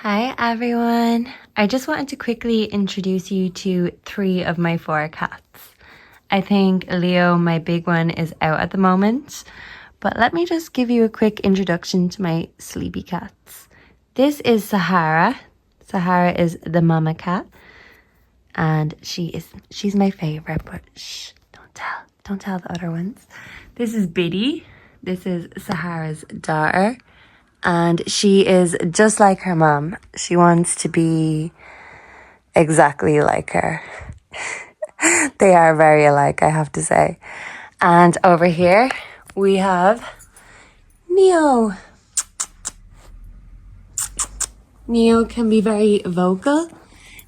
Hi everyone! I just wanted to quickly introduce you to 3 of my 4 cats. I think Leo, my big one, is out at the moment, but let me just give you a quick introduction to my sleepy cats. This is Sahara. Sahara is the mama cat, and she's my favorite, but shh, don't tell the other ones. This is Biddy. This is Sahara's daughter. And she is just like her mom. She wants to be exactly like her. They are very alike, I have to say. And over here we have Neo. Neo can be very vocal.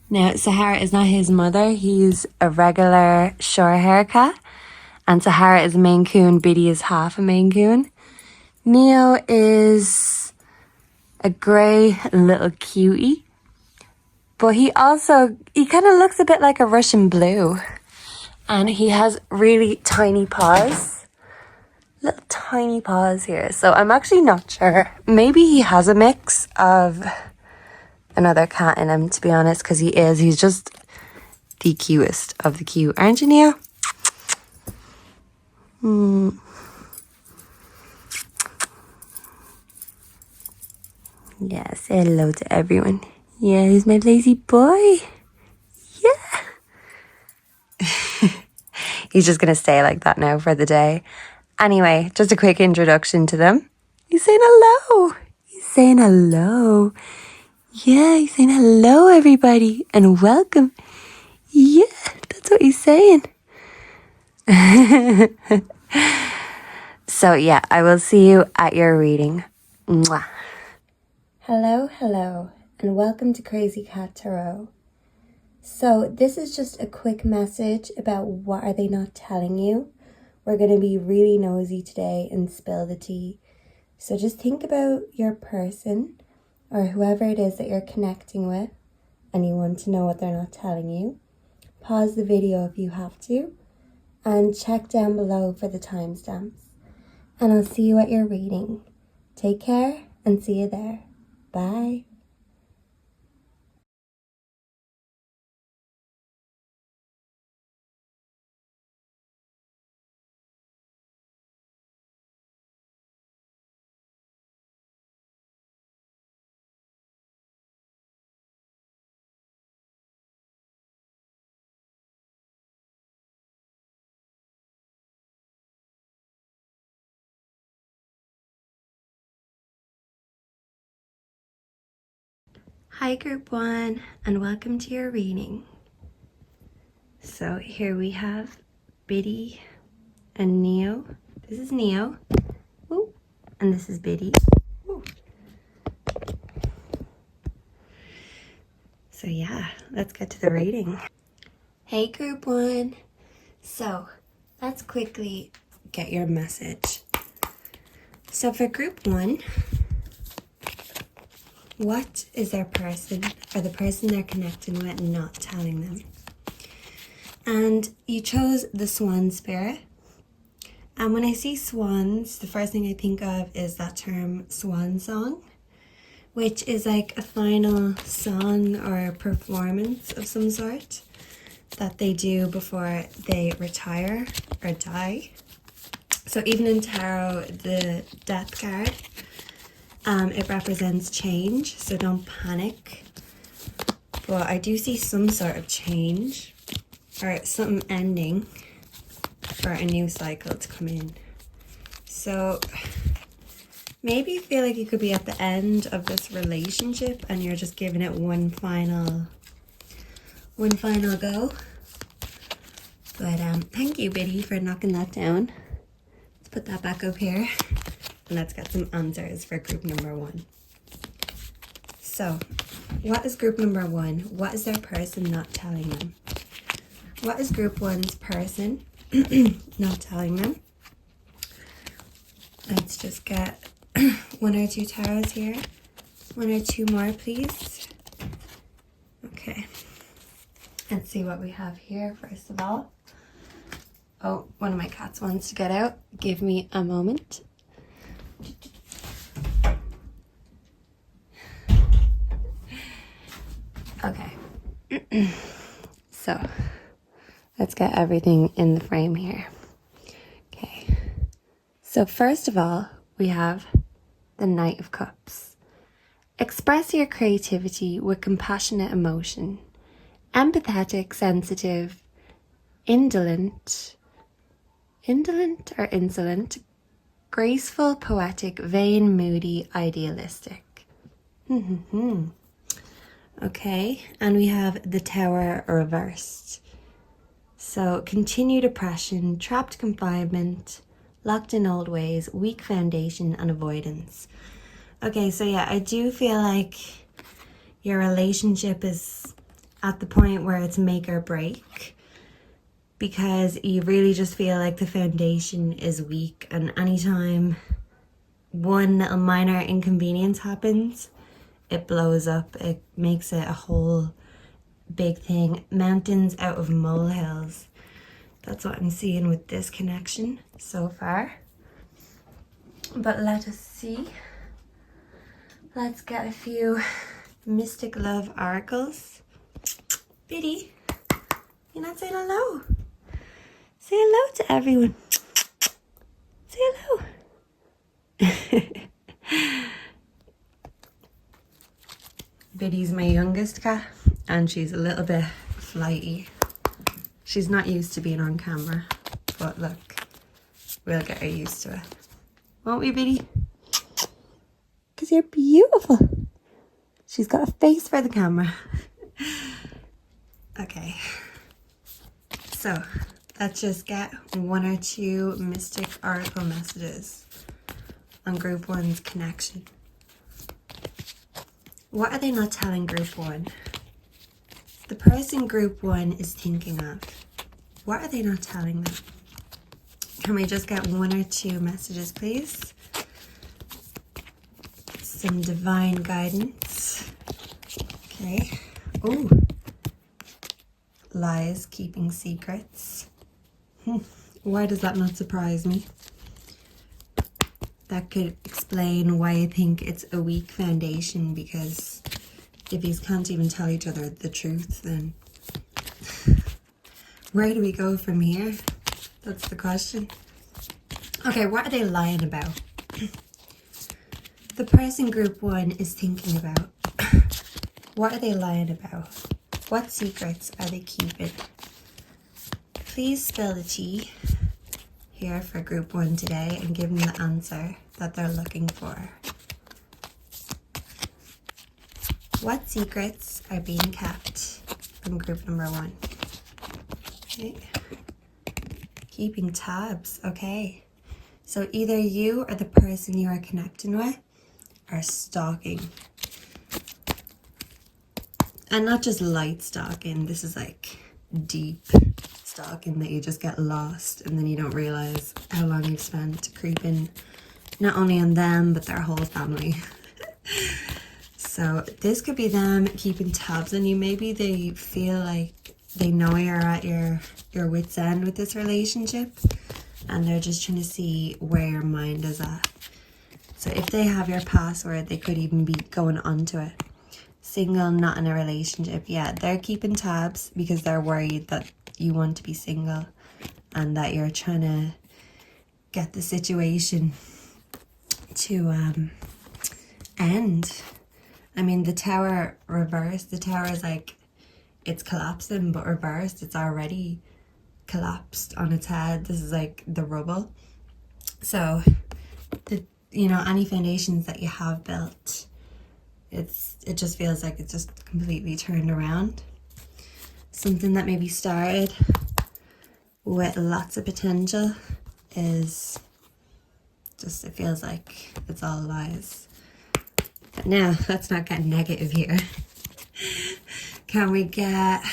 Now, Sahara is not his mother. He's a regular short hair cat. And Sahara is a Maine Coon. Biddy is half a Maine Coon. Neo is a grey little cutie. But he kind of looks a bit like a Russian blue. And he has really tiny paws. Little tiny paws here. So I'm actually not sure. Maybe he has a mix of another cat in him, to be honest, because he's just the cutest of the cute. Aren't you, Neo? Yeah, say hello to everyone. Yeah, he's my lazy boy. Yeah. He's just going to stay like that now for the day. Anyway, just a quick introduction to them. He's saying hello. He's saying hello. Yeah, he's saying hello, everybody, and welcome. Yeah, that's what he's saying. So, yeah, I will see you at your reading. Mwah. Hello, and welcome to Crazy Cat Tarot. So this is just a quick message about what are they not telling you. We're going to be really nosy today and spill the tea. So just think about your person or whoever it is that you're connecting with and you want to know what they're not telling you. Pause the video if you have to and check down below for the timestamps. And I'll see you at your reading. Take care and see you there. Bye. Hi Group 1 and welcome to your reading. So here we have Biddy and Neo. This is Neo. Ooh. And this is Biddy. Ooh. So yeah, let's get to the reading. Hey Group 1. So let's quickly get your message. So for Group 1, what is their person or the person they're connecting with not telling them? And you chose the Swan Spirit. And when I see swans, the first thing I think of is that term swan song, which is like a final song or performance of some sort that they do before they retire or die. So even in tarot, the death card, it represents change, so don't panic. But I do see some sort of change or something ending for a new cycle to come in. So maybe you feel like you could be at the end of this relationship and you're just giving it one final go. But thank you, Biddy, for knocking that down. Let's put that back up here and let's get some answers for group number 1. So what is group number 1? What is their person not telling them? What is group 1's person not telling them? Let's just get 1 or 2 tarots here. 1 or 2 more, please. Okay. Let's see what we have here first of all. Oh, one of my cats wants to get out. Give me a moment. Okay. So let's get everything in the frame here. Okay. So first of all, we have the Knight of Cups. Express your creativity with compassionate emotion. Empathetic, sensitive, indolent or insolent, graceful, poetic, vain, moody, idealistic. Okay, and we have the Tower reversed. So continued oppression, trapped confinement, locked in old ways, weak foundation, and avoidance. Okay, so yeah, I do feel like your relationship is at the point where it's make or break, because you really just feel like the foundation is weak, and anytime one little minor inconvenience happens, it blows up. It makes it a whole big thing. Mountains out of molehills. That's what I'm seeing with this connection so far. But let us see. Let's get a few Mystic Love oracles. Biddy, you're not saying hello. Say hello to everyone. Say hello. Biddy's my youngest cat, and she's a little bit flighty. She's not used to being on camera, but look, we'll get her used to it. Won't we, Biddy? Because you're beautiful. She's got a face for the camera. Okay. So, let's just get one or two Mystic Oracle messages on Group 1's connection. What are they not telling Group 1? The person Group 1 is thinking of. What are they not telling them? Can we just get one or two messages, please? Some divine guidance. Okay. Ooh. Lies, keeping secrets. Why does that not surprise me? That could explain why I think it's a weak foundation, because if you can't even tell each other the truth, then where do we go from here? That's the question. Okay, what are they lying about? The person Group 1 is thinking about. What are they lying about? What secrets are they keeping? Please spill the tea here for Group 1 today and give them the answer that they're looking for. What secrets are being kept from Group number 1? Okay. Keeping tabs, okay. So either you or the person you are connecting with are stalking. And not just light stalking, this is like deep stalking that you just get lost and then you don't realize how long you've spent creeping not only on them but their whole family. So this could be them keeping tabs on you. Maybe they feel like they know you're at your wit's end with this relationship, and they're just trying to see where your mind is at. So if they have your password, they could even be going onto it. Single, not in a relationship. Yeah, they're keeping tabs because they're worried that you want to be single and that you're trying to get the situation to end. I mean, the Tower reversed. The Tower is like, it's collapsing, but reversed, it's already collapsed on its head. This is like the rubble. So, any foundations that you have built, it just feels like it's just completely turned around. Something that maybe started with lots of potential is just, it feels like it's all lies. But now, let's not get negative here. Can we get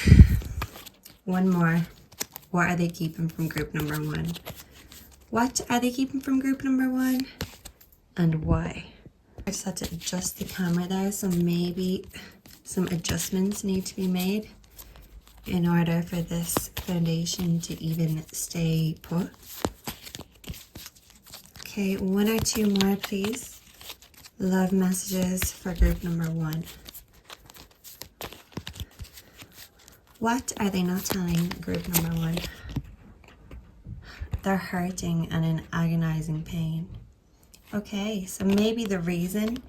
one more? What are they keeping from Group number 1? What are they keeping from Group number 1? And why? I just had to adjust the camera there, so maybe some adjustments need to be made in order for this foundation to even stay put. Okay, one or two more, please. Love messages for Group number 1. What are they not telling group number one? They're hurting and in agonizing pain. Okay, so maybe the reason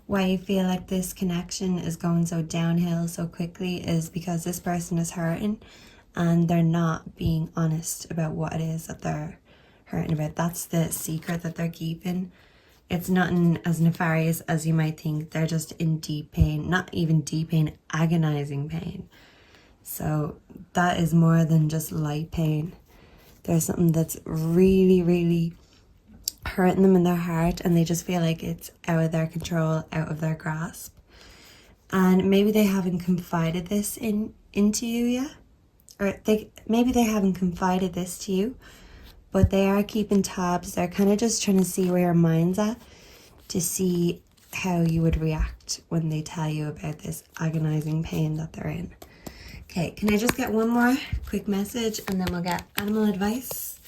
why you feel like this connection is going so downhill so quickly is because this person is hurting and they're not being honest about what it is that they're hurting about. That's the secret that they're keeping. It's nothing as nefarious as you might think. They're just in deep pain, not even deep pain, agonizing pain. So that is more than just light pain. There's something that's really, really hurting them in their heart, and they just feel like it's out of their control, out of their grasp. And maybe they haven't confided this into you yet, or maybe they haven't confided this to you, but they are keeping tabs. They're kind of just trying to see where your mind's at, to see how you would react when they tell you about this agonizing pain that they're in. Okay, can I just get one more quick message and then we'll get animal advice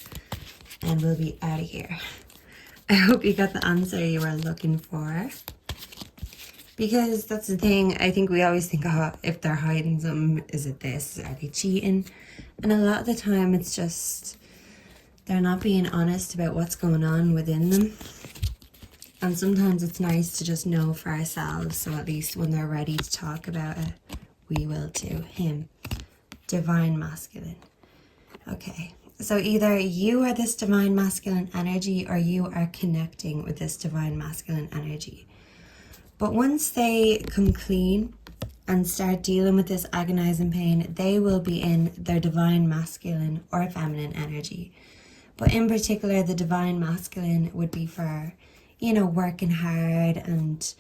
and we'll be out of here. I hope you got the answer you were looking for. Because that's the thing, I think we always think, oh, if they're hiding something, is it this? Are they cheating? And a lot of the time it's just, they're not being honest about what's going on within them. And sometimes it's nice to just know for ourselves, so at least when they're ready to talk about it, we will too. Him, divine masculine. Okay, so either you are this divine masculine energy or you are connecting with this divine masculine energy. But once they come clean and start dealing with this agonizing pain, they will be in their divine masculine or feminine energy. But in particular, the divine masculine would be for, working hard and,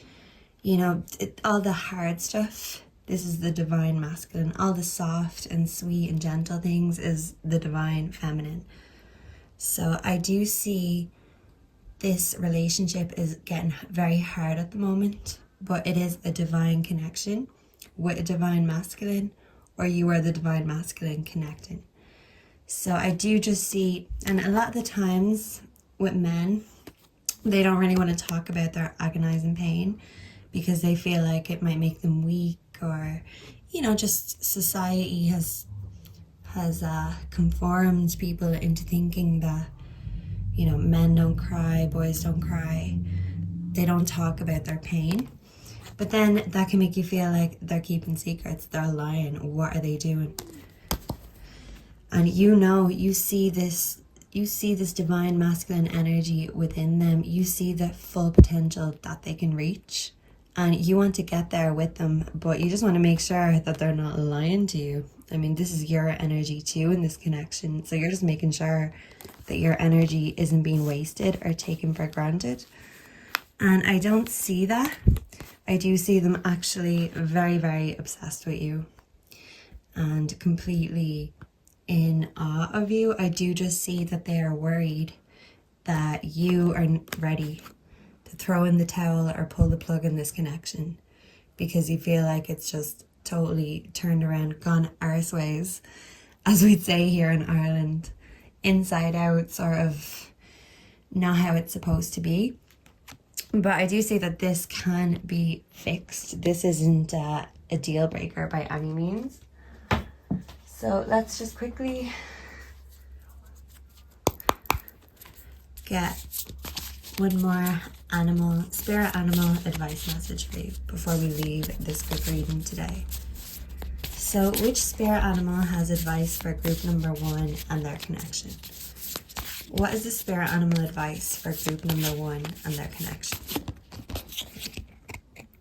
all the hard stuff. This is the divine masculine. All the soft and sweet and gentle things is the divine feminine. So I do see this relationship is getting very hard at the moment, but it is a divine connection with a divine masculine, or you are the divine masculine connecting. So I do just see, and a lot of the times with men, they don't really want to talk about their agonizing pain because they feel like it might make them weak, or just society has conformed people into thinking that men don't cry, boys don't cry, they don't talk about their pain. But then that can make you feel like they're keeping secrets, they're lying. What are they doing? And you see this divine masculine energy within them. You see the full potential that they can reach. And you want to get there with them, but you just want to make sure that they're not lying to you. I mean, this is your energy too in this connection. So you're just making sure that your energy isn't being wasted or taken for granted. And I don't see that. I do see them actually very, very obsessed with you and completely in awe of you. I do just see that they are worried that you aren't ready to throw in the towel or pull the plug in this connection, because you feel like it's just totally turned around, gone arseways, as we'd say here in Ireland, inside out, sort of not how it's supposed to be. But I do see that this can be fixed. This isn't a deal breaker by any means. So let's just quickly get one more spirit animal advice message for you before we leave this group reading today. So which spirit animal has advice for group number one and their connection? What is the spirit animal advice for group number one and their connection?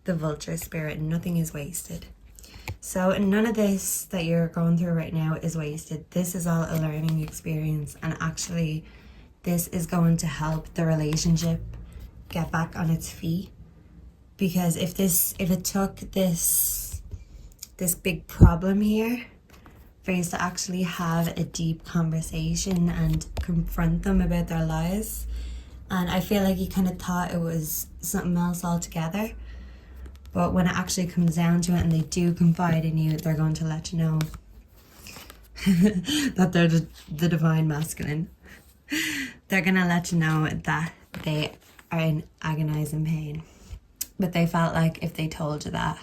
The vulture spirit. Nothing is wasted. So none of this that you're going through right now is wasted. This is all a learning experience, and actually this is going to help the relationship get back on its feet. Because if it took this big problem here for you to actually have a deep conversation and confront them about their lies, and I feel like you kind of thought it was something else altogether, but when it actually comes down to it and they do confide in you, they're going to let you know that they're the divine masculine. They're going to let you know that they are in agonizing pain. But they felt like if they told you that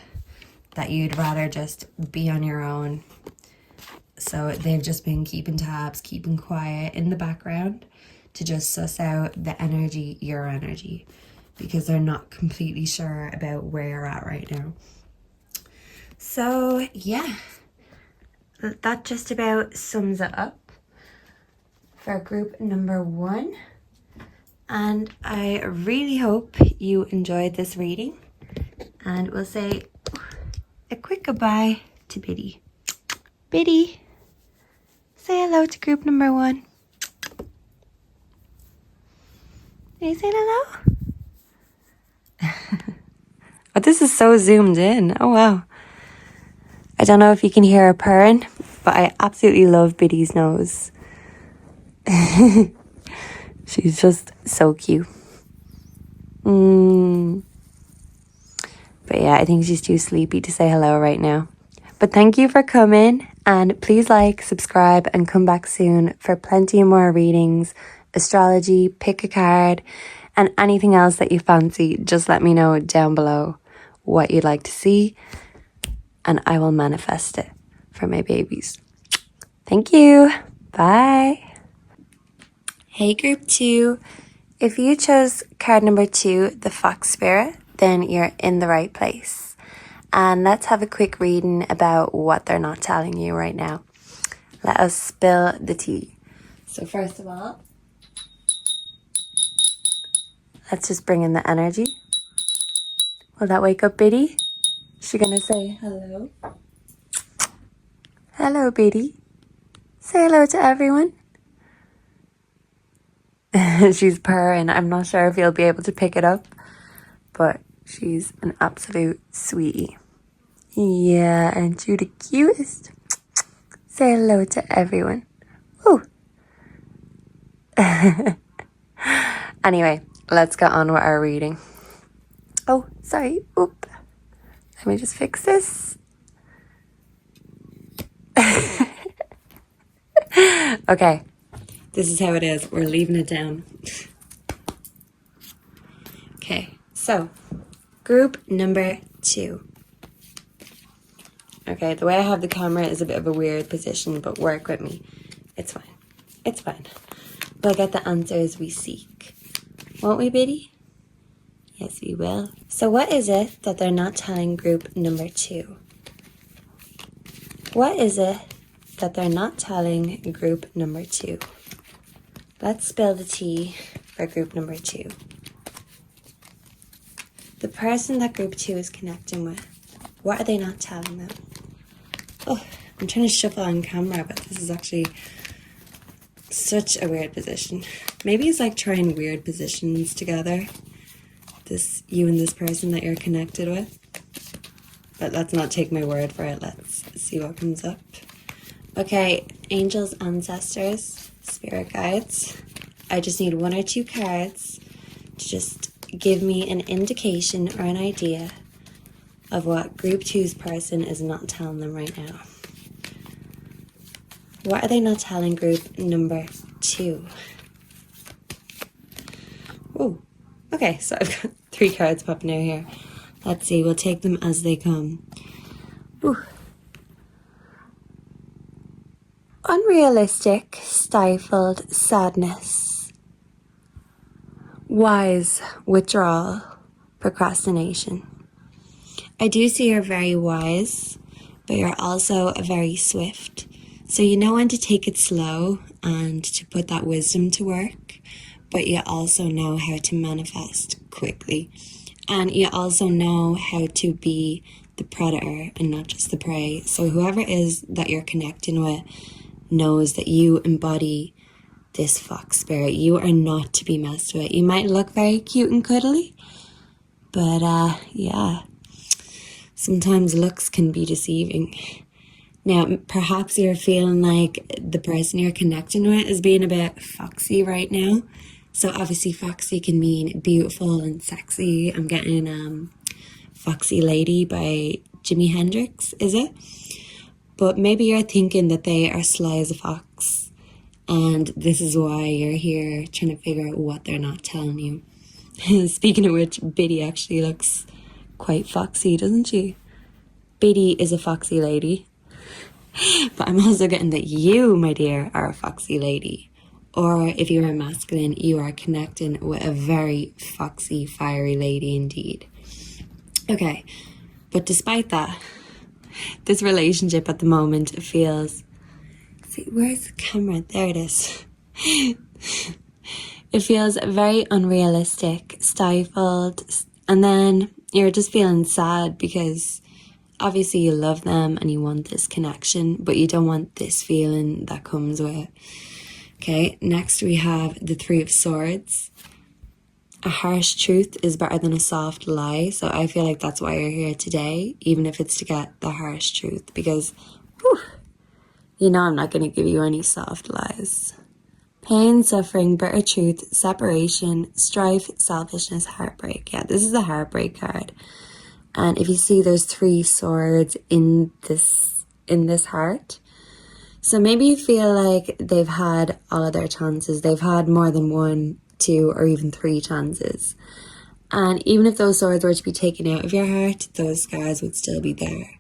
you'd rather just be on your own So they've just been keeping tabs, keeping quiet in the background to just suss out the energy, your energy, because they're not completely sure about where you're at right now. So yeah, that just about sums it up for group number 1. And I really hope you enjoyed this reading. And we'll say a quick goodbye to Biddy. Biddy, say hello to group number 1. Are you saying hello? Oh, this is so zoomed in. Oh, wow. I don't know if you can hear her purring, but I absolutely love Biddy's nose. She's just so cute. But yeah, I think she's too sleepy to say hello right now. But thank you for coming, and please like, subscribe, and come back soon for plenty more readings, astrology, pick a card, and anything else that you fancy. Just let me know down below what you'd like to see, and I will manifest it for my babies. Thank you. Bye. Hey group 2. If you chose card number 2, the Fox Spirit, then you're in the right place. And let's have a quick reading about what they're not telling you right now. Let us spill the tea. So first of all, let's just bring in the energy. Will that wake up Biddy? Is she gonna say hello? Hello, Biddy. Say hello to everyone. She's purring. I'm not sure if you'll be able to pick it up, but she's an absolute sweetie. Yeah, aren't you the cutest? Say hello to everyone. Ooh. Anyway, let's get on with our reading. Oh, sorry. Oop. Let me just fix this. Okay. This is how it is. We're leaving it down. Okay, so group number 2. Okay, the way I have the camera is a bit of a weird position, but work with me. It's fine. It's fine. We'll get the answers we seek. Won't we, Biddy? Yes, we will. So what is it that they're not telling group number 2? What is it that they're not telling group number 2? Let's spill the tea for group number 2. The person that group 2 is connecting with, what are they not telling them? Oh, I'm trying to shuffle on camera, but this is actually such a weird position. Maybe it's like trying weird positions together. This, you and this person that you're connected with. But let's not take my word for it. Let's see what comes up. Okay, angels, ancestors, spirit guides. I just need 1 or 2 cards to just give me an indication or an idea of what group 2's person is not telling them right now. What are they not telling group number 2? Oh, okay, so I've got 3 cards popping out here. Let's see, we'll take them as they come. Ooh. Unrealistic, stifled sadness. Wise withdrawal, procrastination. I do see you're very wise, but you're also very swift. So you know when to take it slow and to put that wisdom to work, but you also know how to manifest quickly. And you also know how to be the predator and not just the prey. So whoever it is that you're connecting with knows that you embody this fox spirit. You are not to be messed with. You might look very cute and cuddly, but yeah, sometimes looks can be deceiving. Now, perhaps you're feeling like the person you're connecting with is being a bit foxy right now. So obviously foxy can mean beautiful and sexy. I'm getting Foxy Lady by Jimi Hendrix, is it? But maybe you're thinking that they are sly as a fox, and this is why you're here trying to figure out what they're not telling you. Speaking of which, Biddy actually looks quite foxy, doesn't she? Biddy is a foxy lady. But I'm also getting that you, my dear, are a foxy lady. Or if you are masculine, you are connecting with a very foxy, fiery lady indeed. Okay, but despite that, this relationship at the moment feels... See, where's the camera? There it is. It feels very unrealistic, stifled, and then you're just feeling sad because obviously you love them and you want this connection, but you don't want this feeling that comes with it. Okay, next we have the Three of Swords. A harsh truth is better than a soft lie, so I feel like that's why you're here today, even if it's to get the harsh truth, because whew, you know I'm not going to give you any soft lies. Pain, suffering, bitter truth, separation, strife, selfishness, heartbreak. Yeah, this is the heartbreak card. And if you see there's 3 swords in this heart. So maybe you feel like they've had all of their chances. They've had more than 1, 2, or even 3 chances. And even if those swords were to be taken out of your heart, those scars would still be there.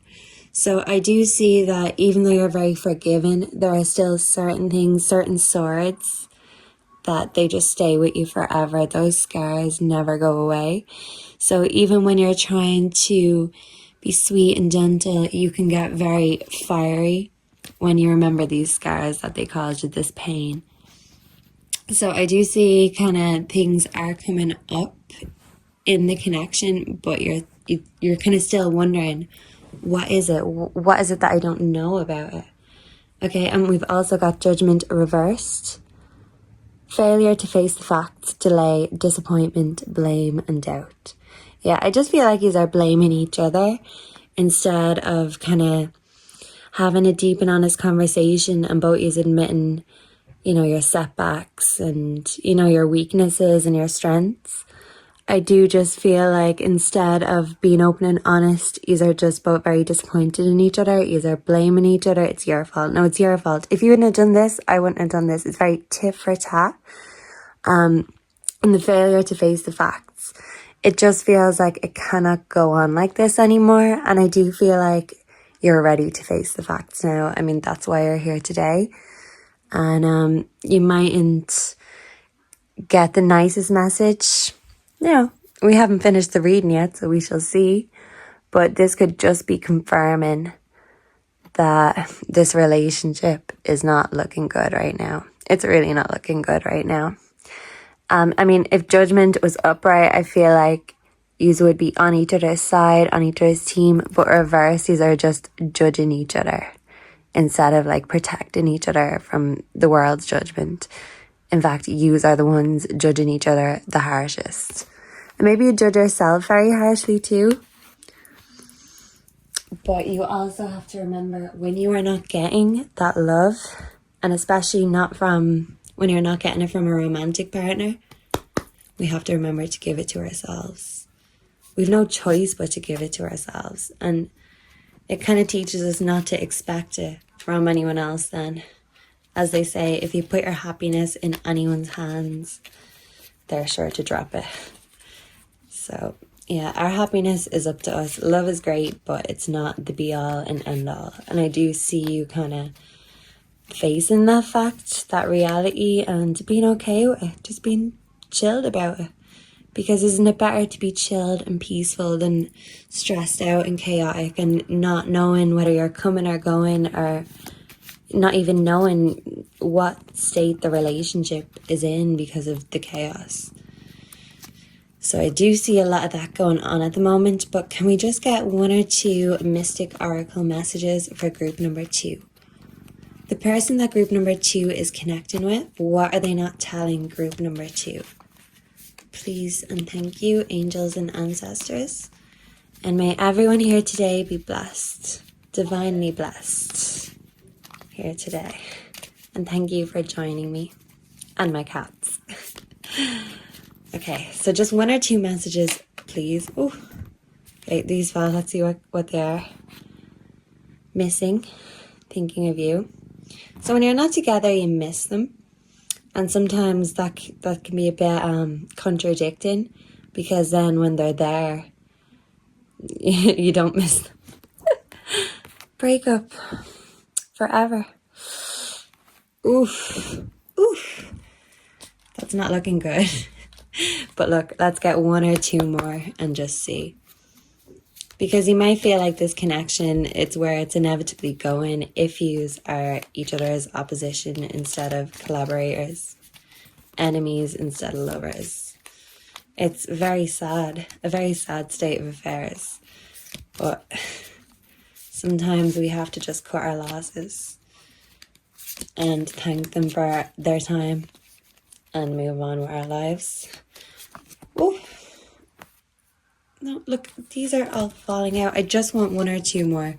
So I do see that even though you're very forgiven, there are still certain things, certain swords, that they just stay with you forever. Those scars never go away. So even when you're trying to be sweet and gentle, you can get very fiery when you remember these scars that they caused you this pain. So I do see kind of things are coming up in the connection, but you're kind of still wondering, what is it? What is it that I don't know about it? Okay, and we've also got Judgment reversed. Failure to face the facts, delay, disappointment, blame, and doubt. Yeah, I just feel like you are blaming each other instead of kind of having a deep and honest conversation and both you admitting, you know, your setbacks and, you know, your weaknesses and your strengths. I do just feel like instead of being open and honest, you are just both very disappointed in each other. You are blaming each other. It's your fault. No, it's your fault. If you wouldn't have done this, I wouldn't have done this. It's very tit for tat. And the failure to face the facts. It just feels like it cannot go on like this anymore. And I do feel like you're ready to face the facts now. I mean, that's why you're here today. And you mightn't get the nicest message. No, we haven't finished the reading yet, so we shall see. But this could just be confirming that this relationship is not looking good right now. It's really not looking good right now. I mean, if Judgment was upright, I feel like you would be on each other's side, on each other's team. But reverse, these are just judging each other instead of like protecting each other from the world's judgment. In fact, yous are the ones judging each other the harshest. And maybe you judge yourself very harshly too. But you also have to remember when you are not getting that love, and especially not from when you're not getting it from a romantic partner, we have to remember to give it to ourselves. We've no choice but to give it to ourselves. And it kind of teaches us not to expect it from anyone else then. As they say, if you put your happiness in anyone's hands, they're sure to drop it. So, yeah, our happiness is up to us. Love is great, but it's not the be-all and end-all. And I do see you kind of facing that fact, that reality, and being okay with it. Just being chilled about it. Because isn't it better to be chilled and peaceful than stressed out and chaotic and not knowing whether you're coming or going, or not even knowing what state the relationship is in because of the chaos. So I do see a lot of that going on at the moment, but can we just get 1 or 2 Mystic Oracle messages for group number 2? The person that group number 2 is connecting with, what are they not telling group number 2? Please and thank you, angels and ancestors. And may everyone here today be blessed, divinely blessed. Here today, and thank you for joining me and my cats. Okay, so just 1 or 2 messages, please. Oh, okay, these files. Let's see what they are. Missing, thinking of you. So when you're not together, you miss them, and sometimes that can be a bit contradicting, because then when they're there, you don't miss them. Breakup. forever. Oof. Oof. That's not looking good. But look, let's get one or two more and just see. Because you might feel like this connection, it's where it's inevitably going if yous are each other's opposition instead of collaborators, enemies instead of lovers. It's very sad, a very sad state of affairs. But sometimes we have to just cut our losses and thank them for their time and move on with our lives. Oh, no, look, these are all falling out. I just want one or two more,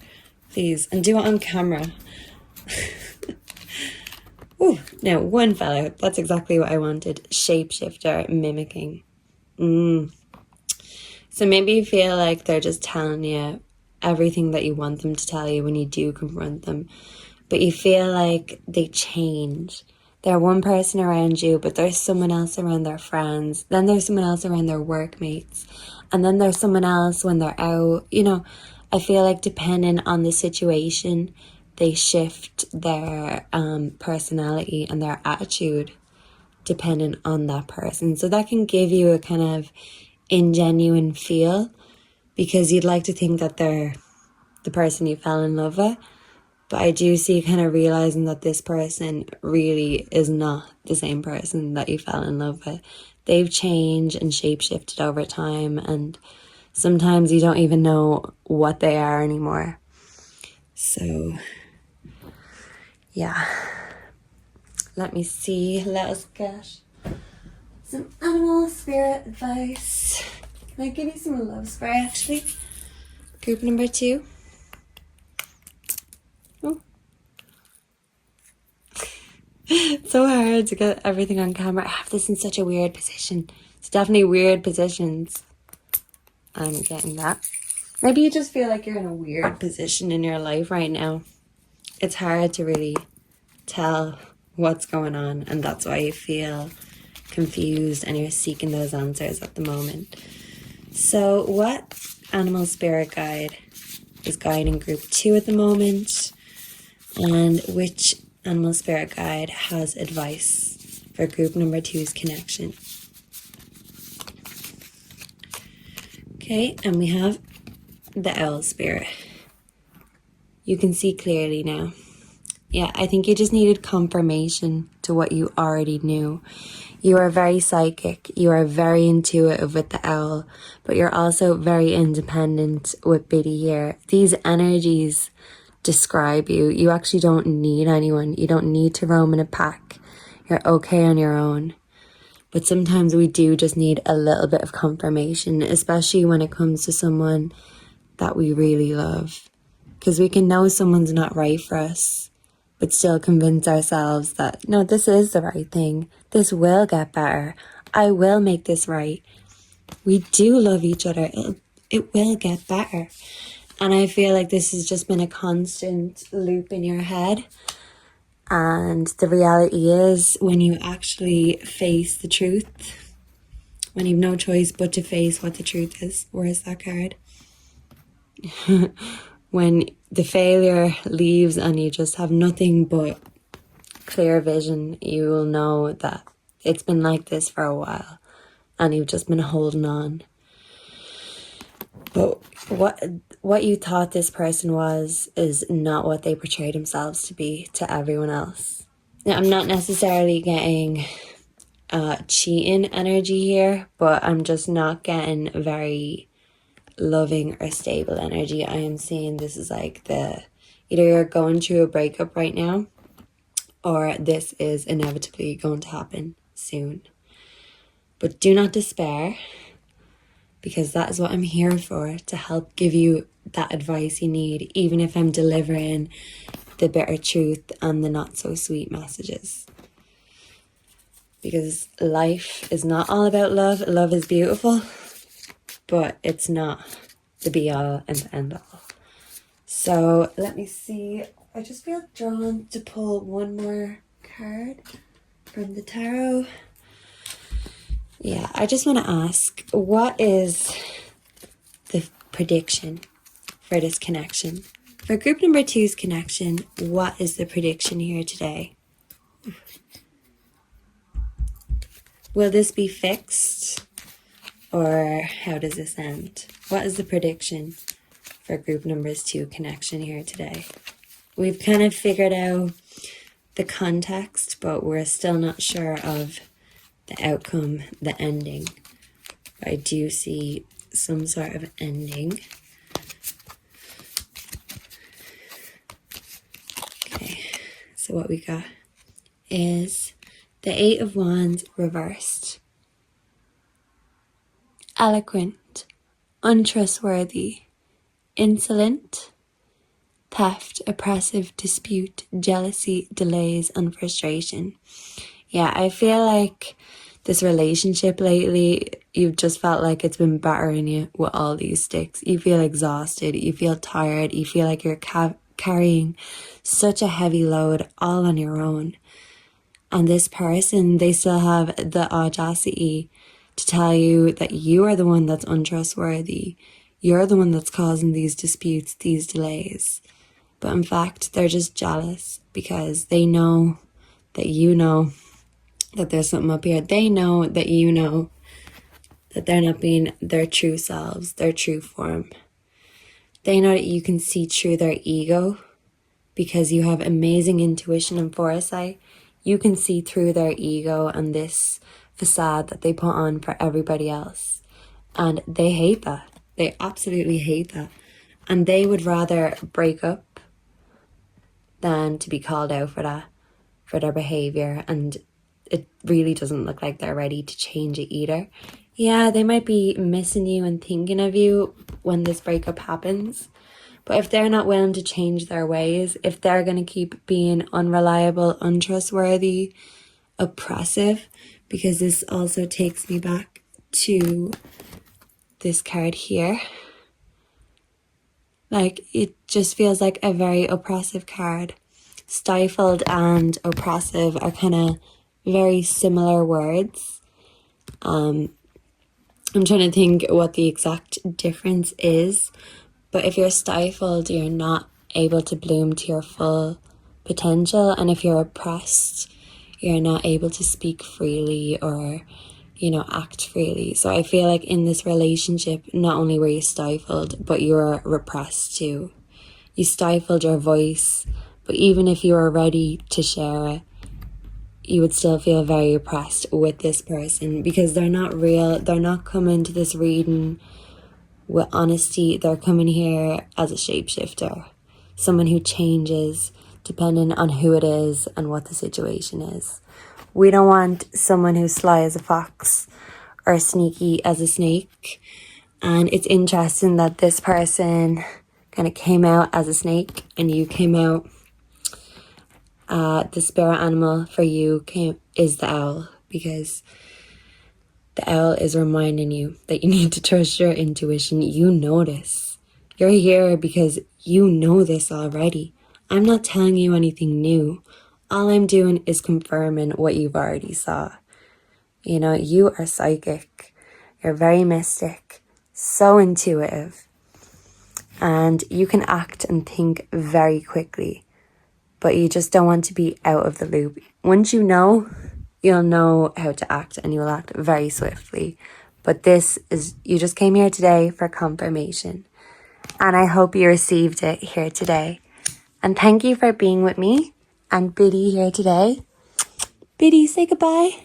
please, and do it on camera. Oh, no, one fell out. That's exactly what I wanted. Shapeshifter, mimicking. So maybe you feel like they're just telling you everything that you want them to tell you when you do confront them. But you feel like they change. They're one person around you, but there's someone else around their friends. Then there's someone else around their workmates. And then there's someone else when they're out. You know, I feel like depending on the situation, they shift their personality and their attitude depending on that person. So that can give you a kind of ingenuine feel because you'd like to think that they're the person you fell in love with. But I do see kind of realizing that this person really is not the same person that you fell in love with. They've changed and shapeshifted over time, and sometimes you don't even know what they are anymore. So, yeah. Let me see. Let us get some animal spirit advice. Can I give you some love spray, actually? Group number 2. Oh. It's so hard to get everything on camera. I have this in such a weird position. It's definitely weird positions. I'm getting that. Maybe you just feel like you're in a weird position in your life right now. It's hard to really tell what's going on, and that's why you feel confused and you're seeking those answers at the moment. So what animal spirit guide is guiding group 2 at the moment, and which animal spirit guide has advice for group number 2's connection? Okay, and we have the owl spirit. You can see clearly now. Yeah, I think you just needed confirmation to what you already knew. You are very psychic, you are very intuitive with the owl, but you're also very independent with Biddy here. These energies describe you. You actually don't need anyone. You don't need to roam in a pack. You're okay on your own. But sometimes we do just need a little bit of confirmation, especially when it comes to someone that we really love. Because we can know someone's not right for us, but still convince ourselves that, no, this is the right thing. This will get better. I will make this right. We do love each other. It will get better. And I feel like this has just been a constant loop in your head. And the reality is, when you actually face the truth, when you've no choice but to face what the truth is, where's that card? When the failure leaves and you just have nothing but clear vision, you will know that it's been like this for a while and you've just been holding on. But what you thought this person was is not what they portrayed themselves to be to everyone else. Now, I'm not necessarily getting cheating energy here, but I'm just not getting very loving or stable energy. I am seeing this is like either you're going through a breakup right now, or this is inevitably going to happen soon. But do not despair, because that is what I'm here for, to help give you that advice you need, even if I'm delivering the bitter truth and the not so sweet messages. Because life is not all about love. Love is beautiful, but it's not the be all and the end all. So let me see. I just feel drawn to pull one more card from the tarot. Yeah, I just want to ask, what is the prediction for this connection? For group number 2's connection, what is the prediction here today? Will this be fixed? Or how does this end? What is the prediction for group number 2 connection here today? We've kind of figured out the context, but we're still not sure of the outcome, the ending. I do see some sort of ending. Okay, so what we got is the 8 of Wands reversed. Eloquent, untrustworthy, insolent, theft, oppressive, dispute, jealousy, delays, and frustration. Yeah, I feel like this relationship lately, you've just felt like it's been battering you with all these sticks. You feel exhausted, you feel tired, you feel like you're carrying such a heavy load all on your own. And this person, they still have the audacity to tell you that you are the one that's untrustworthy. You're the one that's causing these disputes, these delays. But in fact, they're just jealous because they know that you know that there's something up here. They know that you know that they're not being their true selves, their true form. They know that you can see through their ego because you have amazing intuition and foresight. You can see through their ego and this facade that they put on for everybody else. And they hate that. They absolutely hate that. And they would rather break up than to be called out for that, for their behavior. And it really doesn't look like they're ready to change it either. Yeah, they might be missing you and thinking of you when this breakup happens. But if they're not willing to change their ways, if they're going to keep being unreliable, untrustworthy, oppressive, because this also takes me back to this card here. Like, it just feels like a very oppressive card. Stifled and oppressive are kind of very similar words. I'm trying to think what the exact difference is. But if you're stifled, you're not able to bloom to your full potential. And if you're oppressed, you're not able to speak freely or, act freely. So I feel like in this relationship, not only were you stifled, but you were repressed too. You stifled your voice, but even if you were ready to share it, you would still feel very oppressed with this person because they're not real. They're not coming to this reading with honesty. They're coming here as a shapeshifter, someone who changes depending on who it is and what the situation is. We don't want someone who's sly as a fox or sneaky as a snake. And it's interesting that this person kind of came out as a snake and you came out, the spirit animal for you is the owl, because the owl is reminding you that you need to trust your intuition. You know this. You're here because you know this already. I'm not telling you anything new. All I'm doing is confirming what you've already saw. You are psychic. You're very mystic, so intuitive. And you can act and think very quickly, but you just don't want to be out of the loop. Once you know, you'll know how to act and you'll act very swiftly. But you just came here today for confirmation. And I hope you received it here today. And thank you for being with me and Biddy here today. Biddy, say goodbye.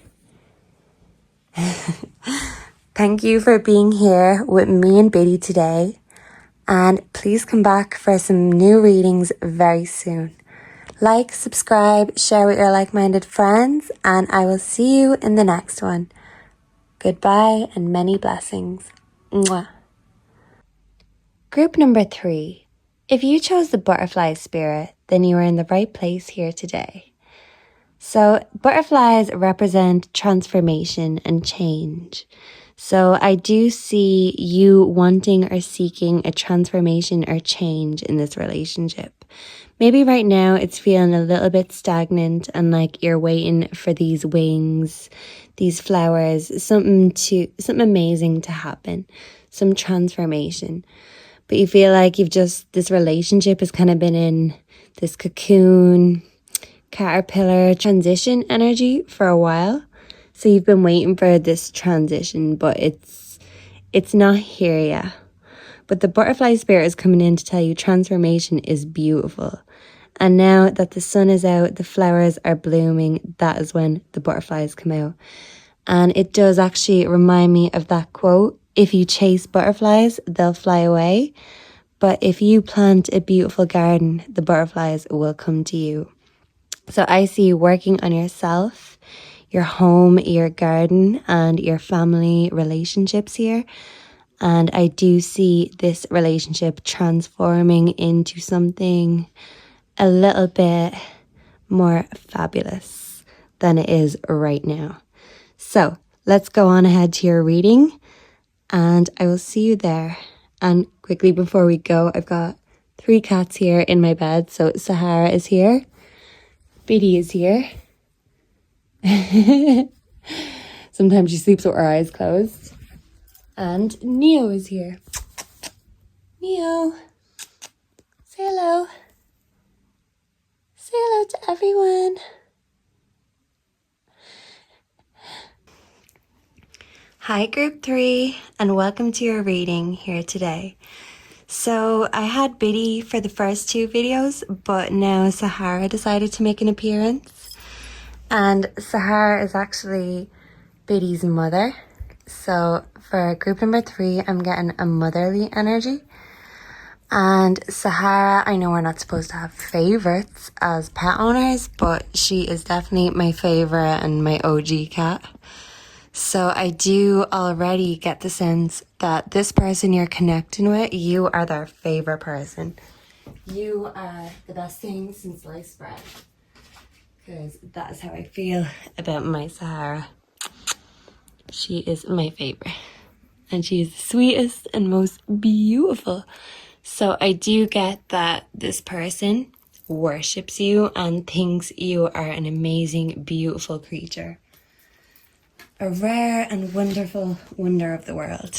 Thank you for being here with me and Biddy today. And please come back for some new readings very soon. Like, subscribe, share with your like-minded friends, and I will see you in the next one. Goodbye and many blessings. Mwah. Group number 3. If you chose the butterfly spirit, then you are in the right place here today. So butterflies represent transformation and change. So I do see you wanting or seeking a transformation or change in this relationship. Maybe right now it's feeling a little bit stagnant and like you're waiting for these wings, these flowers, something amazing to happen, some transformation. but you feel like this relationship has kind of been in this cocoon, caterpillar transition energy for a while. So you've been waiting for this transition, but it's not here yet. But the butterfly spirit is coming in to tell you transformation is beautiful. And now that the sun is out, the flowers are blooming, that is when the butterflies come out. And it does actually remind me of that quote, if you chase butterflies, they'll fly away. But if you plant a beautiful garden, the butterflies will come to you. So I see you working on yourself, your home, your garden, and your family relationships here. And I do see this relationship transforming into something a little bit more fabulous than it is right now. So let's go on ahead to your reading and I will see you there. And quickly before we go, I've got 3 cats here in my bed. So Sahara is here. Biddy is here. Sometimes she sleeps with her eyes closed. And Neo is here. Neo, say hello. Say hello to everyone. Hi group 3 and welcome to your reading here today. So I had Biddy for the first 2 videos, but now Sahara decided to make an appearance. And Sahara is actually Biddy's mother. So for group number 3, I'm getting a motherly energy. And Sahara, I know we're not supposed to have favorites as pet owners, but she is definitely my favorite and my OG cat. So I do already get the sense that this person you're connecting with, you are their favorite person. You are the best thing since sliced bread. Because that is how I feel about my Sahara. She is my favorite. And she is the sweetest and most beautiful. So I do get that this person worships you and thinks you are an amazing, beautiful creature. A rare and wonderful wonder of the world.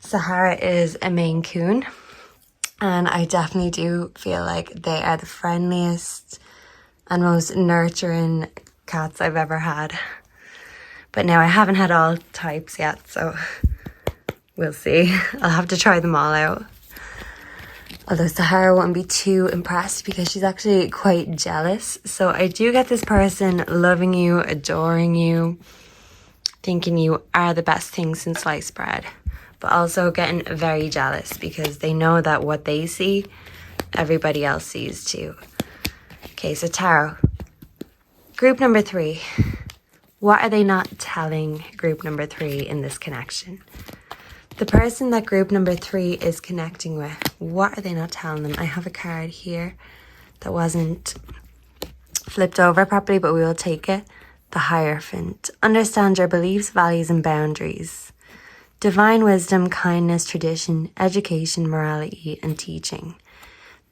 Sahara is a Maine Coon, and I definitely do feel like they are the friendliest and most nurturing cats I've ever had. But now I haven't had all types yet, so we'll see. I'll have to try them all out. Although Sahara won't be too impressed because she's actually quite jealous. So I do get this person loving you, adoring you, thinking you are the best thing since sliced bread, but also getting very jealous because they know that what they see, everybody else sees too. Okay, so Tarot, group number 3. What are they not telling group number 3 in this connection? The person that group number 3 is connecting with, what are they not telling them? I have a card here that wasn't flipped over properly, but we will take it. The Hierophant. Understand your beliefs, values, and boundaries. Divine wisdom, kindness, tradition, education, morality, and teaching.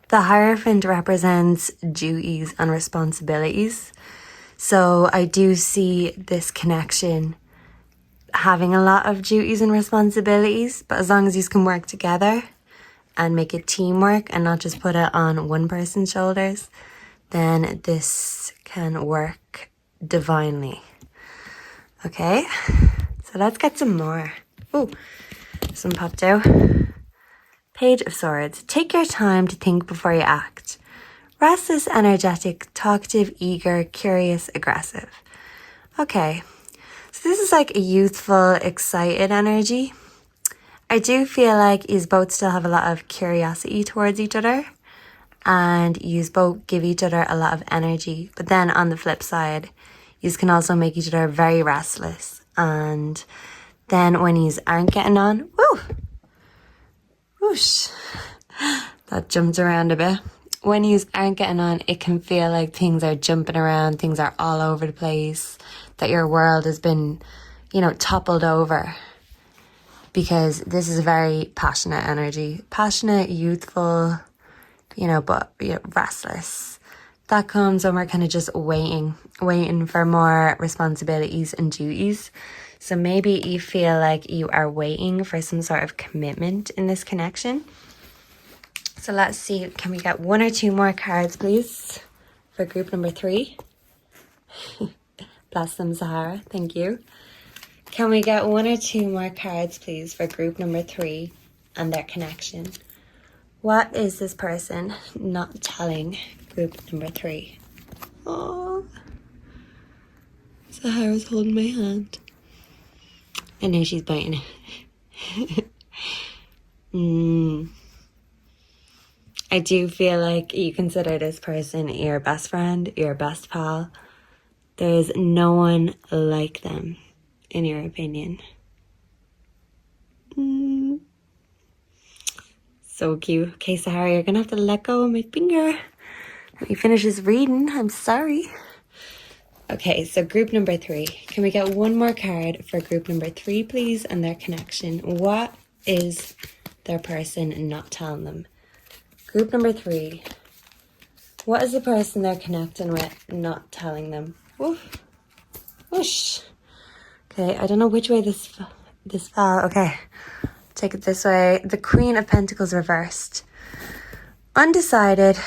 The Hierophant represents duties and responsibilities. So I do see this connection having a lot of duties and responsibilities, but as long as you can work together and make it teamwork and not just put it on one person's shoulders, then this can work divinely. Okay, so let's get some more. Oh, some popped out. Page of Swords. Take your time to think before you act. Restless, energetic, talkative, eager, curious, aggressive. Okay, so this is like a youthful, excited energy. I do feel like you both still have a lot of curiosity towards each other, and you both give each other a lot of energy. But then on the flip side, you can also make each other very restless. And then when you aren't getting on, whoosh, that jumped around a bit. When you aren't getting on, it can feel like things are jumping around, things are all over the place, that your world has been, toppled over. Because this is a very passionate energy. Passionate, youthful, but restless. That comes when we're kind of just waiting for more responsibilities and duties. So maybe you feel like you are waiting for some sort of commitment in this connection. So let's see, can we get 1 or 2 more cards, please, for group number 3? Bless them, Sahara. Thank you. Can we get 1 or 2 more cards, please, for group number 3 and their connection? What is this person not telling group number 3? Oh, Sahara's holding my hand. I know she's biting it. I do feel like you consider this person your best friend, your best pal. There's no one like them, in your opinion. So cute. Okay, Sahara, you're gonna have to let go of my finger. Let me finish this reading. I'm sorry. Okay, so group number 3. Can we get 1 more card for group number 3, please, and their connection? What is their person not telling them? Group number 3. What is the person they're connecting with not telling them? Woof. Whoosh. Okay, I don't know which way this fell. Okay, take it this way. The Queen of Pentacles reversed. Undecided,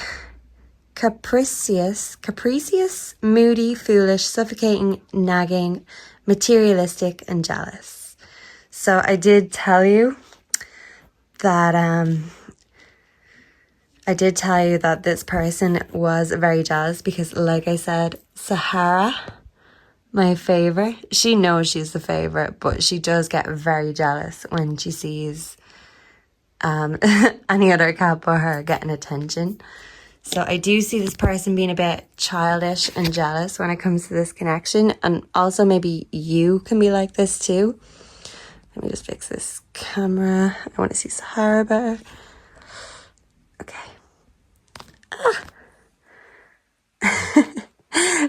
capricious, moody, foolish, suffocating, nagging, materialistic, and jealous. So I did tell you that this person was very jealous because, like I said, Sahara, my favorite, she knows she's the favorite, but she does get very jealous when she sees any other couple or her getting attention. So I do see this person being a bit childish and jealous when it comes to this connection. And also maybe you can be like this too. Let me just fix this camera. I want to see Sahara better. Okay.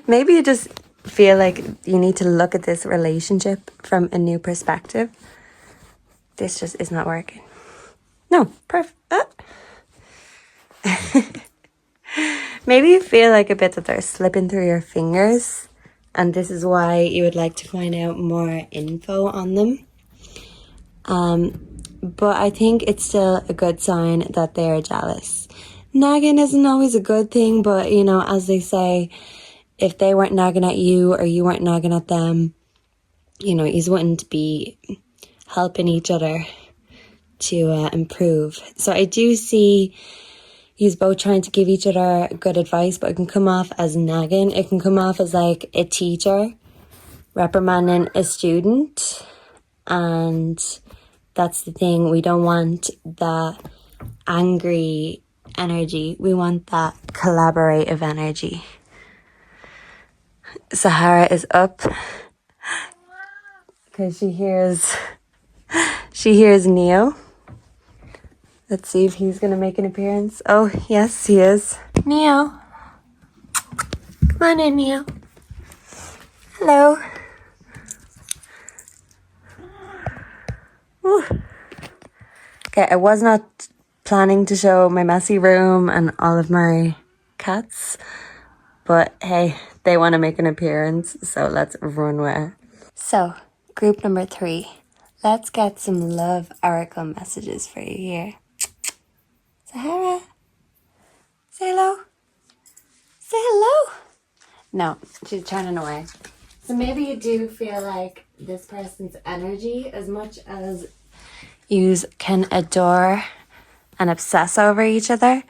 Maybe you just feel like you need to look at this relationship from a new perspective. This just is not working. No, perfect. Maybe you feel like a bit that they're slipping through your fingers, and this is why you would like to find out more info on them. But I think it's still a good sign that they are jealous. Nagging isn't always a good thing, but you know, as they say, if they weren't nagging at you or you weren't nagging at them, you know, you wouldn't be helping each other to improve. So I do see you're both trying to give each other good advice, but it can come off as nagging. It can come off as like a teacher reprimanding a student. And that's the thing. We don't want that angry energy. We want that collaborative energy. Sahara is up because she hears Neo. Let's see if he's gonna make an appearance. Oh, yes, he is. Neo. Come on in, Neo. Hello. Ooh. Okay, I was not planning to show my messy room and all of my cats, but hey, they want to make an appearance, so let's run with it. So, group number 3. Let's get some love oracle messages for you here. Sahara, say hello. Say hello. No, she's turning away. So maybe you do feel like this person's energy, as much as you can adore and obsess over each other,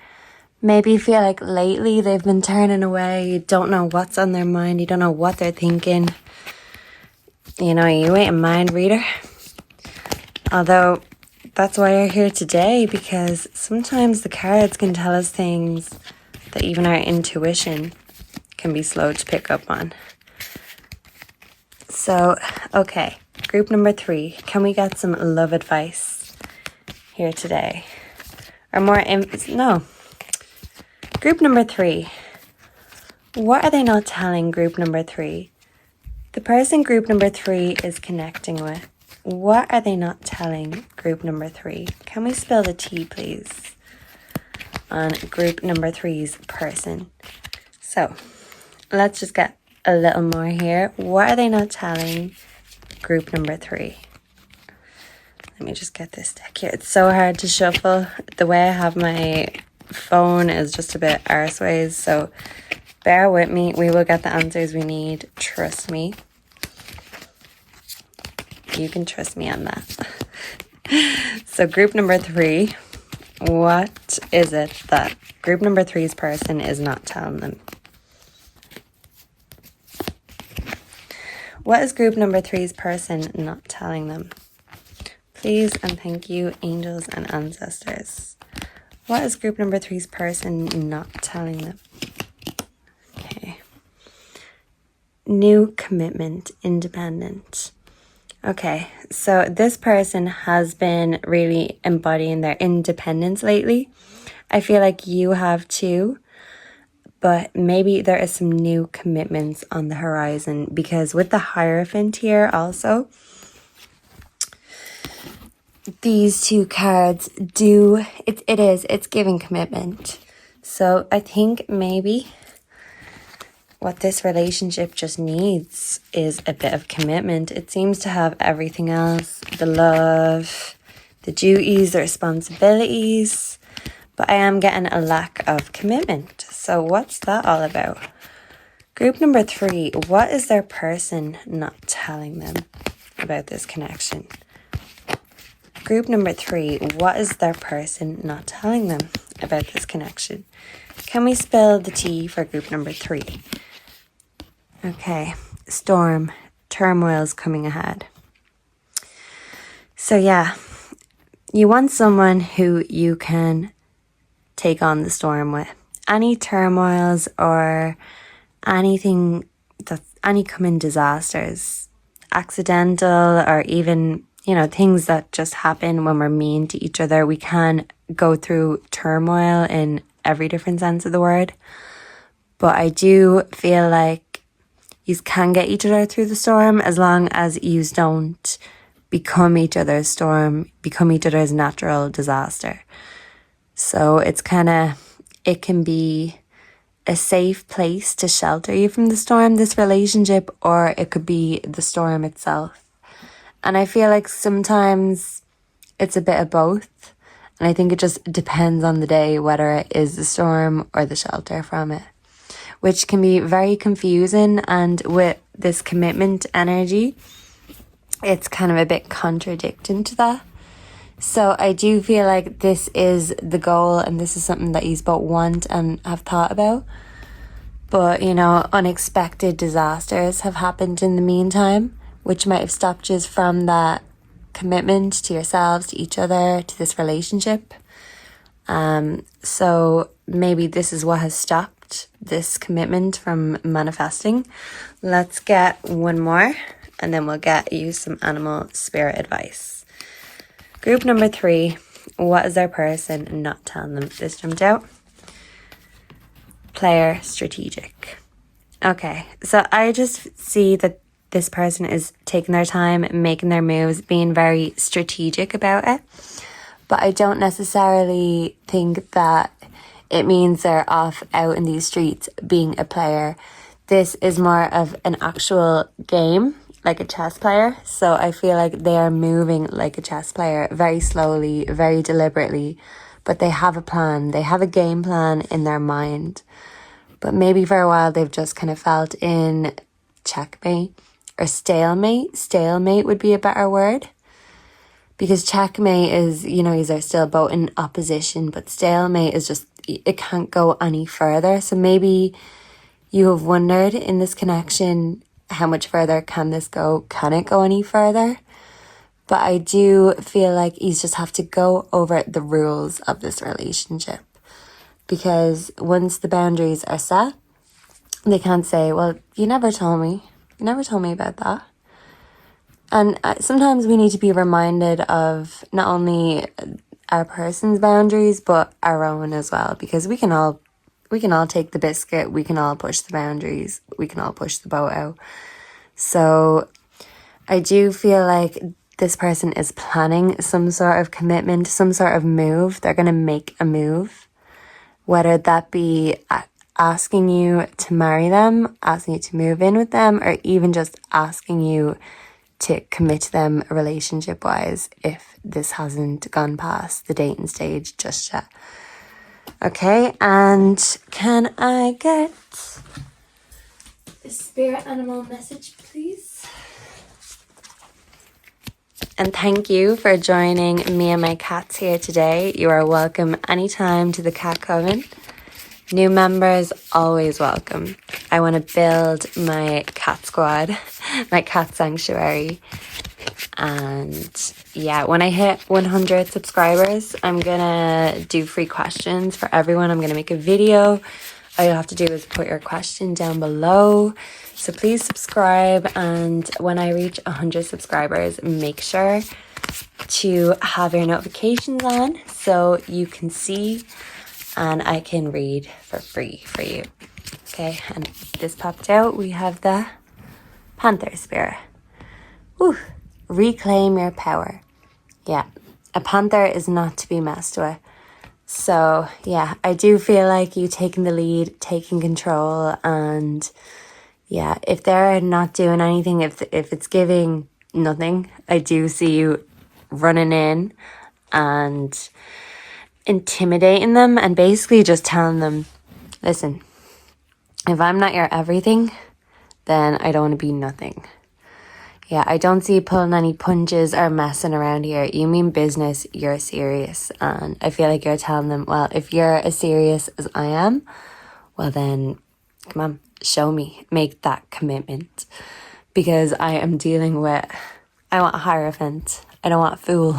maybe you feel like lately they've been turning away. You don't know what's on their mind. You don't know what they're thinking. You know, you ain't a mind reader. Although, that's why you're here today, because sometimes the cards can tell us things that even our intuition can be slow to pick up on. So, okay, group number 3. Can we get some love advice here today? Or more, no. Group number 3. What are they not telling group number 3? The person group number 3 is connecting with. What are they not telling group number 3? Can we spill the tea, please, on group number 3's person? So, let's just get a little more here. What are they not telling group number 3. Let me just get this deck here. It's so hard to shuffle. The way I have my phone is just a bit arseways, so bear with me. We will get the answers we need. Trust me. You can trust me on that. So group number 3, what is it that group number 3's person is not telling them? What is group number 3's person not telling them? Please and thank you, angels and ancestors. What is group number 3's person not telling them? Okay. New commitment, independent. Okay, so this person has been really embodying their independence lately. I feel like you have too, but maybe there is some new commitments on the horizon, because with the Hierophant here also, these 2 cards it's giving commitment. So I think maybe what this relationship just needs is a bit of commitment. It seems to have everything else, the love, the duties, the responsibilities, but I am getting a lack of commitment. So what's that all about? Group number 3, what is their person not telling them about this connection? Group number 3, what is their person not telling them about this connection? Can we spill the tea for group number 3? Okay, storm, turmoil's coming ahead. So yeah, you want someone who you can take on the storm with. Any turmoils or anything, any coming disasters, accidental or even, things that just happen when we're mean to each other. We can go through turmoil in every different sense of the word. But I do feel like you can get each other through the storm as long as you don't become each other's storm, become each other's natural disaster. So it can be a safe place to shelter you from the storm, this relationship, or it could be the storm itself. And I feel like sometimes it's a bit of both. And I think it just depends on the day whether it is the storm or the shelter from it, which can be very confusing. And with this commitment energy, it's kind of a bit contradicting to that. So I do feel like this is the goal, and this is something that you both want and have thought about. But, unexpected disasters have happened in the meantime, which might have stopped you from that commitment to yourselves, to each other, to this relationship. So maybe this is what has stopped this commitment from manifesting. Let's get one more, and then we'll get you some animal spirit advice. Group number 3, what is their person not telling them? This jumped out. Player, strategic. Okay, so I just see that this person is taking their time, making their moves, being very strategic about it. But I don't necessarily think that it means they're off out in these streets being a player. This is more of an actual game, like a chess player. So I feel like they are moving like a chess player, very slowly, very deliberately, but they have a plan. They have a game plan in their mind. But maybe for a while they've just kind of felt in checkmate or stalemate. Stalemate would be a better word. Because checkmate is, these are still both in opposition, but stalemate is just, it can't go any further. So maybe you have wondered in this connection, how much further can this go? Can it go any further? But I do feel like you just have to go over the rules of this relationship. Because once the boundaries are set, they can't say, well, you never told me. You never told me about that. And sometimes we need to be reminded of not only our person's boundaries, but our own as well. Because we can all take the biscuit. We can all push the boundaries. We can all push the boat out. So I do feel like this person is planning some sort of commitment, some sort of move. They're going to make a move, whether that be asking you to marry them, asking you to move in with them, or even just asking you to commit to them relationship wise if this hasn't gone past the dating stage just yet. Okay, and can I get a spirit animal message, please? And thank you for joining me and my cats here today. You are welcome anytime to the Cat Coven. New members always welcome. I want to build my cat squad, my cat sanctuary. And yeah, when I hit 100 subscribers, I'm gonna do free questions for everyone. I'm gonna make a video. All you have to do is put your question down below. So please subscribe, and when I reach 100 subscribers, make sure to have your notifications on so you can see and I can read for free for you. Okay, and this popped out. We have the Panther Spirit. Woo! Reclaim your power. Yeah, a panther is not to be messed with. So yeah, I do feel like you taking the lead, taking control, and yeah, if they're not doing anything, if it's giving nothing, I do see you running in and intimidating them and basically just telling them, listen, if I'm not your everything, then I don't want to be nothing. Yeah, I don't see you pulling any punches or messing around here. You mean business, you're serious. And I feel like you're telling them, well, if you're as serious as I am, well then, come on, show me. Make that commitment. Because I am dealing with, I want a Hierophant. I don't want a Fool.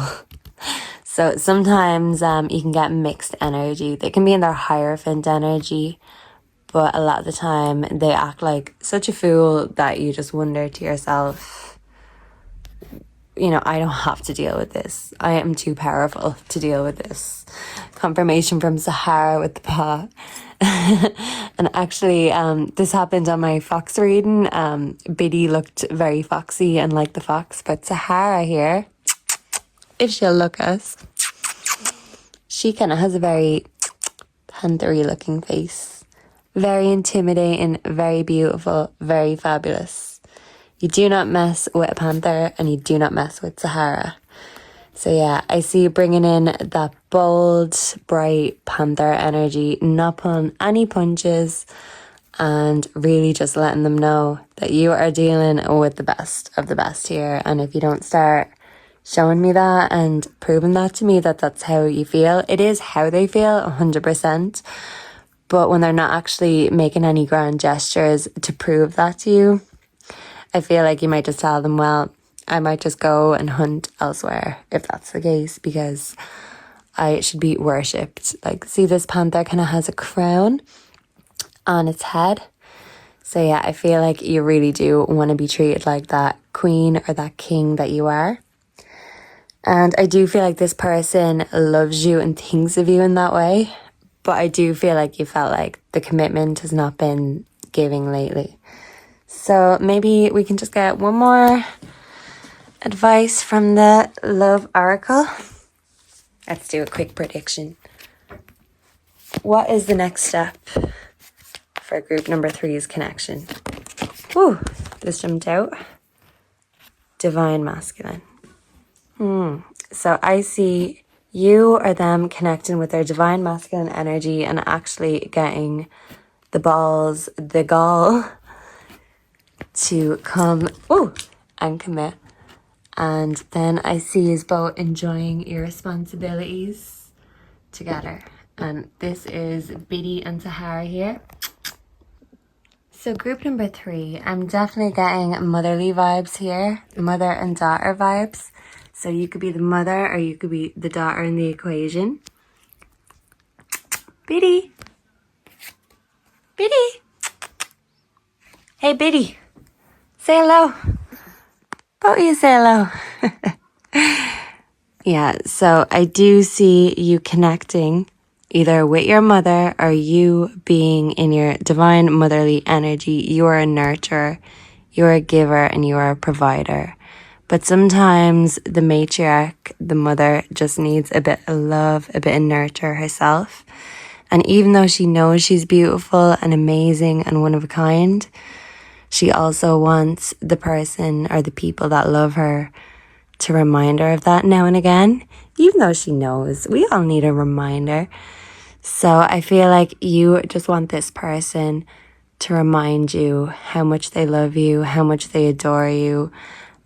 So sometimes you can get mixed energy. They can be in their Hierophant energy, but a lot of the time they act like such a fool that you just wonder to yourself, you know, I don't have to deal with this. I am too powerful to deal with this. Confirmation from Sahara with the paw. And actually, this happened on my fox reading. Biddy looked very foxy and like the fox, but Sahara here, if she'll look us, she kind of has a very panthery looking face. Very intimidating, very beautiful, very fabulous. You do not mess with a panther and you do not mess with Sahara. So yeah, I see you bringing in that bold, bright panther energy, not pulling any punches, and really just letting them know that you are dealing with the best of the best here. And if you don't start showing me that and proving that to me, that that's how you feel, it is how they feel 100%. But when they're not actually making any grand gestures to prove that to you, I feel like you might just tell them, well, I might just go and hunt elsewhere if that's the case, because I should be worshipped. Like, see, this panther kind of has a crown on its head. So yeah, I feel like you really do want to be treated like that queen or that king that you are. And I do feel like this person loves you and thinks of you in that way. But I do feel like you felt like the commitment has not been giving lately. So maybe we can just get one more advice from the Love Oracle. Let's do a quick prediction. What is the next step for group number 3's connection? Ooh, this jumped out. Divine Masculine. So I see you or them connecting with their Divine Masculine energy and actually getting the balls, the gall to come and commit. And then I see you both enjoying your responsibilities together. And this is Biddy and Sahara here. So group number 3, I'm definitely getting motherly vibes here, mother and daughter vibes. So you could be the mother or you could be the daughter in the equation. Biddy. Biddy. Hey, Biddy. Say hello. Both of you say hello. Yeah, so I do see you connecting either with your mother or you being in your divine motherly energy. You are a nurturer, you are a giver, and you are a provider. But sometimes the matriarch, the mother, just needs a bit of love, a bit of nurture herself. And even though she knows she's beautiful and amazing and one of a kind, she also wants the person or the people that love her to remind her of that now and again, even though she knows. We all need a reminder. So I feel like you just want this person to remind you how much they love you, how much they adore you,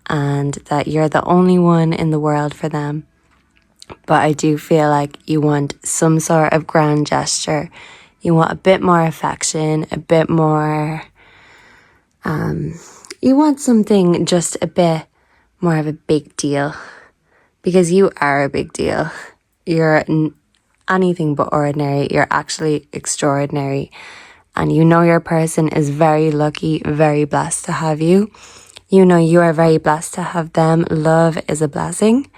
and that you're the only one in the world for them. But I do feel like you want some sort of grand gesture. You want a bit more affection, a bit more, you want something just a bit more of a big deal, because you are a big deal. You're anything but ordinary. You're actually extraordinary. And you know your person is very lucky, very blessed to have you. You know you are very blessed to have them. Love is a blessing.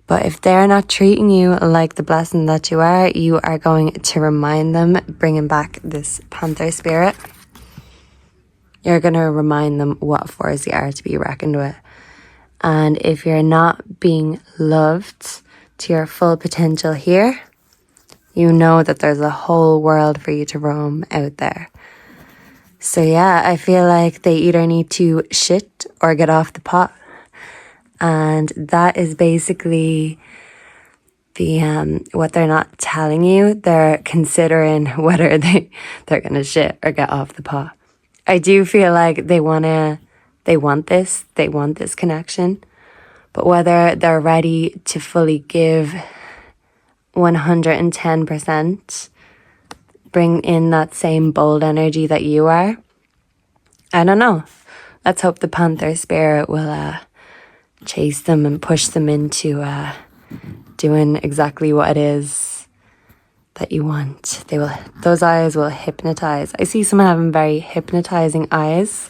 But if they're not treating you like the blessing that you are going to remind them, bringing back this panther spirit. You're going to remind them what force they are to be reckoned with. And if you're not being loved to your full potential here, you know that there's a whole world for you to roam out there. So yeah, I feel like they either need to shit or get off the pot. And that is basically the what they're not telling you. They're considering whether they're gonna shit or get off the pot. I do feel like they want this connection, but whether they're ready to fully give 110%, bring in that same bold energy that you are, I don't know. Let's hope the panther spirit will chase them and push them into doing exactly what it is that you want. Those eyes will hypnotize. I see someone having very hypnotizing eyes,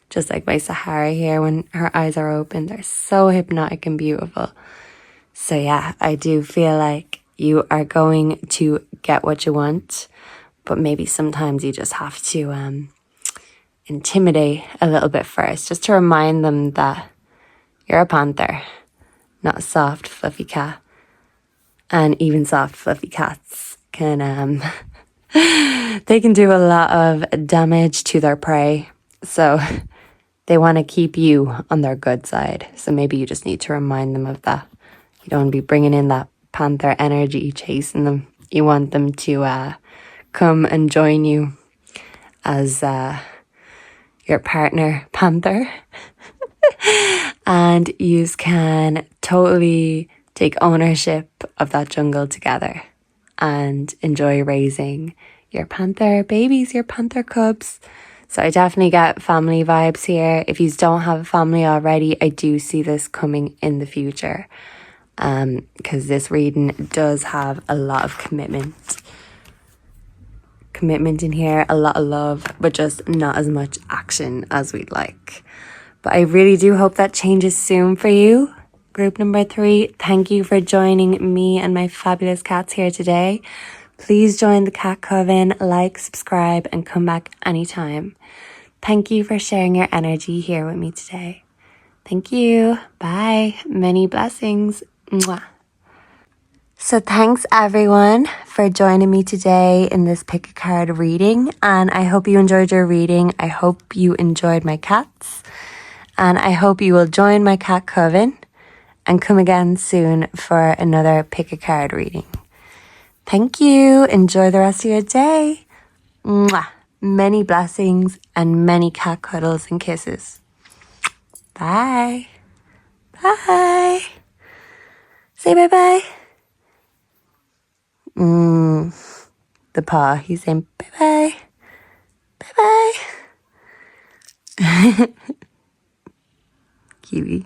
just like my Sahara here. When her eyes are open, they're so hypnotic and beautiful. So yeah, I do feel like you are going to get what you want, but maybe sometimes you just have to intimidate a little bit first, just to remind them that you're a panther, not a soft, fluffy cat. And even soft, fluffy cats can, they can do a lot of damage to their prey. So they want to keep you on their good side. So maybe you just need to remind them of that. You don't want to be bringing in that panther energy, chasing them. You want them to come and join you as your partner panther. And you can totally take ownership of that jungle together and enjoy raising your panther babies, your panther cubs. So I definitely get family vibes here. If you don't have a family already, I do see this coming in the future, because this reading does have a lot of commitment in here, a lot of love, but just not as much action as we'd like. But I really do hope that changes soon for you. Group number 3, thank you for joining me and my fabulous cats here today. Please join the Cat Coven, like, subscribe, and come back anytime. Thank you for sharing your energy here with me today. Thank you. Bye. Many blessings. Mwah. So thanks everyone for joining me today in this pick a card reading. And I hope you enjoyed your reading. I hope you enjoyed my cats. And I hope you will join my Cat Coven and come again soon for another pick a card reading. Thank you. Enjoy the rest of your day. Mwah. Many blessings and many cat cuddles and kisses. Bye. Bye. Say bye-bye. The paw. He's saying bye-bye. Bye-bye. Kiwi.